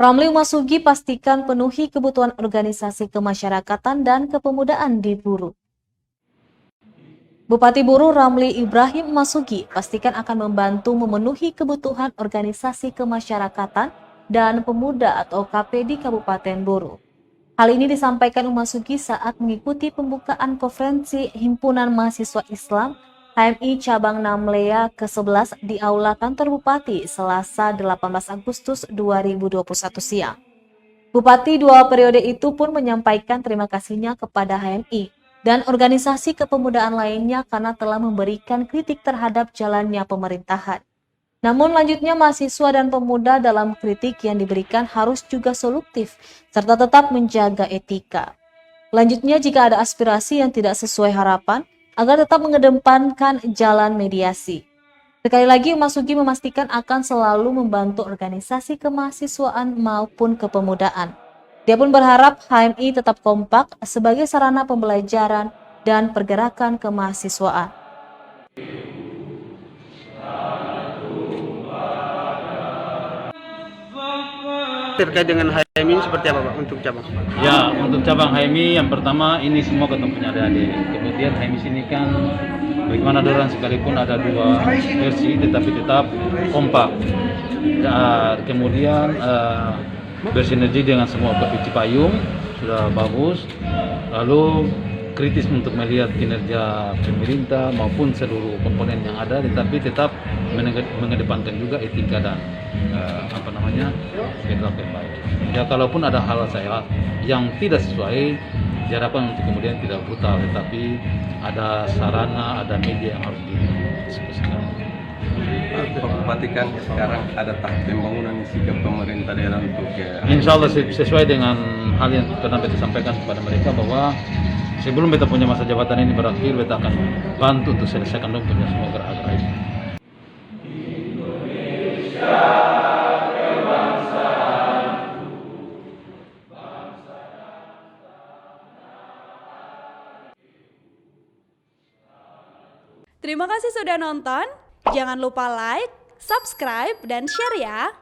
Ramli Masugi pastikan penuhi kebutuhan organisasi kemasyarakatan dan kepemudaan di Buru. Bupati Buru Ramli Ibrahim Masugi pastikan akan membantu memenuhi kebutuhan organisasi kemasyarakatan dan pemuda atau KP di Kabupaten Buru. Hal ini disampaikan Masugi saat mengikuti pembukaan konferensi Himpunan Mahasiswa Islam HMI Cabang Namlea ke-11 di Aula Kantor Bupati Selasa 18 Agustus 2021 siang. Bupati dua periode itu pun menyampaikan terima kasihnya kepada HMI dan organisasi kepemudaan lainnya karena telah memberikan kritik terhadap jalannya pemerintahan. Namun lanjutnya mahasiswa dan pemuda dalam kritik yang diberikan harus juga solutif serta tetap menjaga etika. Lanjutnya jika ada aspirasi yang tidak sesuai harapan, agar tetap mengedepankan jalan mediasi. Sekali lagi Masugi memastikan akan selalu membantu organisasi kemahasiswaan maupun kepemudaan. Dia pun berharap HMI tetap kompak sebagai sarana pembelajaran dan pergerakan kemahasiswaan. Terkait dengan HMI seperti apa Pak untuk cabang? Ya, untuk cabang HMI yang pertama ini semua ketemu punya adik-adik. Kemudian HMI sini kan bagaimana dorang sekalipun ada dua versi tetapi tetap kompak. Kemudian bersinergi dengan semua Bupati Payung sudah bagus. Lalu kritis untuk melihat kinerja pemerintah maupun seluruh komponen yang ada, tetapi tetap mengedepankan juga etika dan perilaku yang baik. Ya kalaupun ada hal saya yang tidak sesuai, diharapkan untuk kemudian tidak brutal, tetapi ada sarana, ada media yang harus didiskusikan. Pak Bupati kan sekarang ada tahap pembangunan sikap pemerintah daerah untuk Insya Allah sesuai dengan hal yang pernah kita sampaikan kepada mereka bahwa sebelum kita punya masa jabatan ini berakhir, kita akan bantu untuk selesaikan dong punya semua gerak-gerak ini. Terima kasih sudah nonton. Jangan lupa like, subscribe, dan share ya.